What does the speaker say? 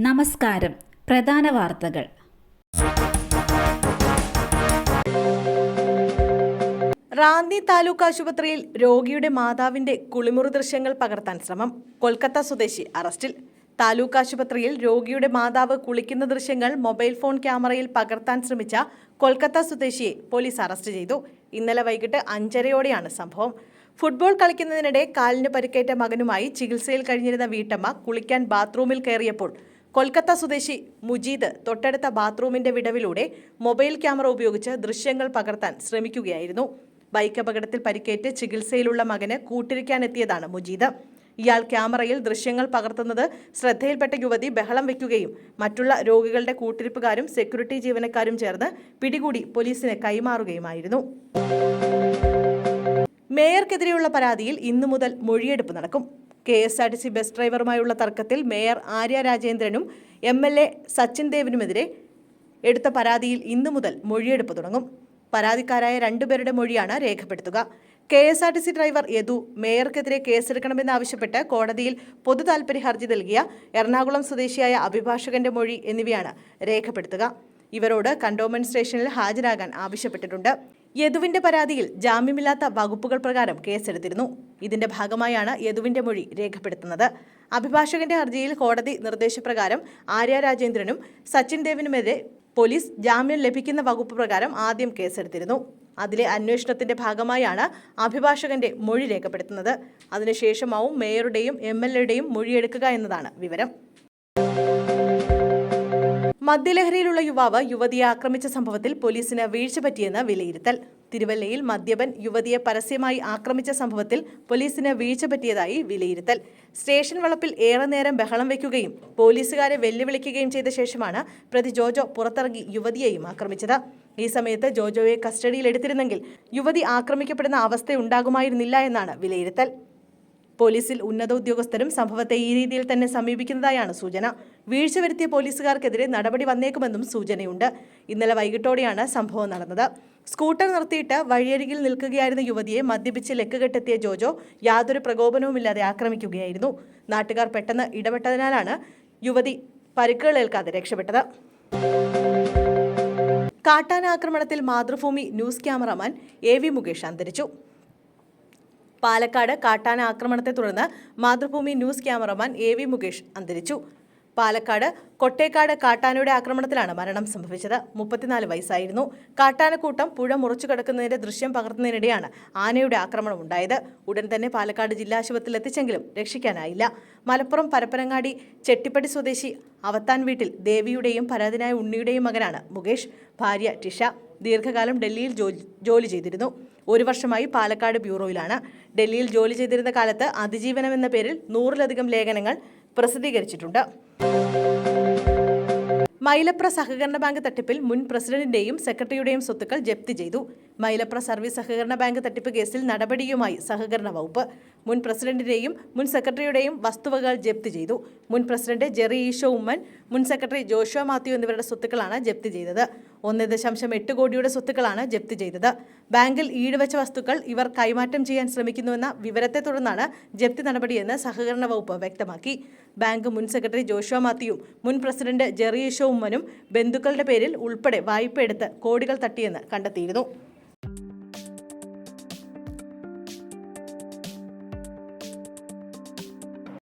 നമസ്കാരം. പ്രധാന വാർത്തകൾ. റാന്നി താലൂക്ക് ആശുപത്രിയിൽ രോഗിയുടെ മാതാവിന്റെ കുളിമുറി ദൃശ്യങ്ങൾ പകർത്താൻ ശ്രമം. കൊൽക്കത്ത സ്വദേശി അറസ്റ്റിൽ. താലൂക്ക് ആശുപത്രിയിൽ രോഗിയുടെ മാതാവ് കുളിക്കുന്ന ദൃശ്യങ്ങൾ മൊബൈൽ ഫോൺ ക്യാമറയിൽ പകർത്താൻ ശ്രമിച്ച കൊൽക്കത്ത സ്വദേശിയെ പോലീസ് അറസ്റ്റ് ചെയ്തു. ഇന്നലെ വൈകിട്ട് 5:30-ഓടെയാണ് സംഭവം. ഫുട്ബോൾ കളിക്കുന്നതിനിടെ കാലിന് പരിക്കേറ്റ മകനുമായി ചികിത്സയിൽ കഴിഞ്ഞിരുന്ന വീട്ടമ്മ കുളിക്കാൻ ബാത്റൂമിൽ കയറിയപ്പോൾ കൊൽക്കത്ത സ്വദേശി മുജീദ് തൊട്ടടുത്ത ബാത്റൂമിന്റെ വിടവിലൂടെ മൊബൈൽ ക്യാമറ ഉപയോഗിച്ച് ദൃശ്യങ്ങൾ പകർത്താൻ ശ്രമിക്കുകയായിരുന്നു. ബൈക്ക് അപകടത്തിൽ പരിക്കേറ്റ് ചികിത്സയിലുള്ള മകന് കൂട്ടിരിക്കാനെത്തിയതാണ് മുജീദ്. ഇയാൾ ക്യാമറയിൽ ദൃശ്യങ്ങൾ പകർത്തുന്നത് ശ്രദ്ധയിൽപ്പെട്ട യുവതി ബഹളം വയ്ക്കുകയും മറ്റുള്ള രോഗികളുടെ കൂട്ടിരിപ്പുകാരും സെക്യൂരിറ്റി ജീവനക്കാരും ചേർന്ന് പിടികൂടി പോലീസിന് കൈമാറുകയുമായിരുന്നു. മേയർക്കെതിരെയുള്ള പരാതിയിൽ ഇന്നു മുതൽ മൊഴിയെടുപ്പ് നടക്കും. KSRTC ബസ് ഡ്രൈവറുമായുള്ള തർക്കത്തിൽ മേയർ ആര്യ രാജേന്ദ്രനും MLA സച്ചിൻ ദേവിനുമെതിരെ എടുത്ത പരാതിയിൽ ഇന്നു മുതൽ മൊഴിയെടുപ്പ് തുടങ്ങും. പരാതിക്കാരായ 2 പേരുടെ മൊഴിയാണ് രേഖപ്പെടുത്തുക. KSRTC ഡ്രൈവർ യദു മേയർക്കെതിരെ കേസെടുക്കണമെന്നാവശ്യപ്പെട്ട് കോടതിയിൽ പൊതു താൽപര്യ ഹർജി നൽകിയ എറണാകുളം സ്വദേശിയായ അഭിഭാഷകന്റെ മൊഴി എന്നിവയാണ് രേഖപ്പെടുത്തുക. ഇവരോട് കണ്ടോൺമെന്റ് സ്റ്റേഷനിൽ ഹാജരാകാൻ ആവശ്യപ്പെട്ടിട്ടുണ്ട്. യദുവിന്റെ പരാതിയിൽ ജാമ്യമില്ലാത്ത വകുപ്പുകൾ പ്രകാരം കേസെടുത്തിരുന്നു. ഇതിന്റെ ഭാഗമായാണ് യദുവിന്റെ മൊഴി രേഖപ്പെടുത്തുന്നത്. അഭിഭാഷകന്റെ ഹർജിയിൽ കോടതി നിർദ്ദേശപ്രകാരം ആര്യ രാജേന്ദ്രനും സച്ചിൻ ദേവിനുമെതിരെ പോലീസ് ജാമ്യം ലഭിക്കുന്ന വകുപ്പ് പ്രകാരം ആദ്യം കേസെടുത്തിരുന്നു. അതിലെ അന്വേഷണത്തിന്റെ ഭാഗമായാണ് അഭിഭാഷകന്റെ മൊഴി രേഖപ്പെടുത്തുന്നത്. അതിനുശേഷമാവും മേയറുടെയും MLAയുടെയും മൊഴിയെടുക്കുക എന്നതാണ് വിവരം. മദ്യലഹരിയിലുള്ള യുവാവ് യുവതിയെ ആക്രമിച്ച സംഭവത്തിൽ പോലീസിന് വീഴ്ച പറ്റിയെന്ന് വിലയിരുത്തൽ. തിരുവല്ലയിൽ മദ്യപൻ യുവതിയെ പരസ്യമായി ആക്രമിച്ച സംഭവത്തിൽ പോലീസിന് വീഴ്ച പറ്റിയതായി വിലയിരുത്തൽ. സ്റ്റേഷൻ വളപ്പിൽ ഏറെ നേരം ബഹളം വയ്ക്കുകയും പോലീസുകാരെ വെല്ലുവിളിക്കുകയും ചെയ്ത ശേഷമാണ് പ്രതി ജോജോ പുറത്തിറങ്ങി യുവതിയെയും ആക്രമിച്ചത്. ഈ സമയത്ത് ജോജോയെ കസ്റ്റഡിയിലെടുത്തിരുന്നെങ്കിൽ യുവതി ആക്രമിക്കപ്പെടുന്ന അവസ്ഥയുണ്ടാകുമായിരുന്നില്ല എന്നാണ് വിലയിരുത്തൽ. പോലീസിൽ ഉന്നത ഉദ്യോഗസ്ഥരും സംഭവത്തെ ഈ രീതിയിൽ തന്നെ സമീപിക്കുന്നതായാണ് സൂചന. വീഴ്ച വരുത്തിയ പോലീസുകാർക്കെതിരെ നടപടി വന്നേക്കുമെന്നും സൂചനയുണ്ട്. ഇന്നലെ വൈകിട്ടോടെയാണ് സംഭവം നടന്നത്. സ്കൂട്ടർ നിർത്തിയിട്ട് വഴിയരികിൽ നിൽക്കുകയായിരുന്ന യുവതിയെ മദ്യപിച്ച് ലക്കുകെട്ടെത്തിയ ജോജോ യാതൊരു പ്രകോപനവുമില്ലാതെ ആക്രമിക്കുകയായിരുന്നു. നാട്ടുകാർ പെട്ടെന്ന് ഇടപെട്ടതിനാലാണ് യുവതി പരിക്കുകളേൽക്കാതെ രക്ഷപ്പെട്ടത്. കാട്ടാന ആക്രമണത്തിൽ Mathrubhumi news cameraman AV Mukesh അന്തരിച്ചു. പാലക്കാട് കാട്ടാന ആക്രമണത്തെ തുടർന്ന് Mathrubhumi news cameraman AV Mukesh അന്തരിച്ചു. പാലക്കാട് കൊട്ടേക്കാട് കാട്ടാനയുടെ ആക്രമണത്തിലാണ് മരണം സംഭവിച്ചത്. 34 വയസ്സായിരുന്നു. കാട്ടാനക്കൂട്ടം പുഴ മുറിച്ചു കടക്കുന്നതിന്റെ ദൃശ്യം പകർത്തുന്നതിനിടെയാണ് ആനയുടെ ആക്രമണം ഉണ്ടായത്. ഉടൻ തന്നെ പാലക്കാട് ജില്ലാ ആശുപത്രിയിൽ എത്തിച്ചെങ്കിലും രക്ഷിക്കാനായില്ല. മലപ്പുറം പരപ്പനങ്ങാടി ചെട്ടിപ്പടി സ്വദേശി അവത്താൻ വീട്ടിൽ ദേവിയുടെയും പരാതിനായ ഉണ്ണിയുടെയും മകനാണ് മുകേഷ്. ഭാര്യ ടിഷ ദീർഘകാലം ഡൽഹിയിൽ ജോലി ചെയ്തിരുന്നു. 1 വർഷമായി പാലക്കാട് ബ്യൂറോയിലാണ്. ഡൽഹിയിൽ ജോലി ചെയ്തിരുന്ന കാലത്ത് അതിജീവനം എന്ന പേരിൽ 100-ലധികം ലേഖനങ്ങൾ പ്രസിദ്ധീകരിച്ചിട്ടുണ്ട്. മൈലപ്ര സഹകരണ ബാങ്ക് തട്ടിപ്പിൽ മുൻ പ്രസിഡന്റിന്റെയും സെക്രട്ടറിയുടെയും സ്വത്തുക്കൾ ജപ്തി ചെയ്തു. മൈലപ്ര സർവീസ് സഹകരണ ബാങ്ക് തട്ടിപ്പ് കേസിൽ നടപടിയുമായി സഹകരണ വകുപ്പ്. മുൻ പ്രസിഡന്റിന്റെയും മുൻ സെക്രട്ടറിയുടെയും വസ്തുവകകൾ ജപ്തി ചെയ്തു. മുൻ പ്രസിഡന്റ് ജെറി ഈശോ ഉമ്മൻ, മുൻ സെക്രട്ടറി ജോഷുവ മാത്യു എന്നിവരുടെ സ്വത്തുക്കളാണ് ജപ്തി ചെയ്തത്. 1.8 കോടിയുടെ സ്വത്തുക്കളാണ് ജപ്തി ചെയ്തത്. ബാങ്കിൽ ഈടുവച്ച വസ്തുക്കൾ ഇവർ കൈമാറ്റം ചെയ്യാൻ ശ്രമിക്കുന്നുവെന്ന വിവരത്തെ തുടർന്നാണ് ജപ്തി നടപടിയെന്ന് സഹകരണ വകുപ്പ് വ്യക്തമാക്കി. ബാങ്ക് മുൻ സെക്രട്ടറി ജോഷുവ മാത്യുവും മുൻ പ്രസിഡന്റ് ജെറി ഈശോ ഉമ്മനും ബന്ധുക്കളുടെ പേരിൽ ഉൾപ്പെടെ വായ്പ എടുത്ത് കോടികൾ തട്ടിയെന്ന് കണ്ടെത്തിയിരുന്നു.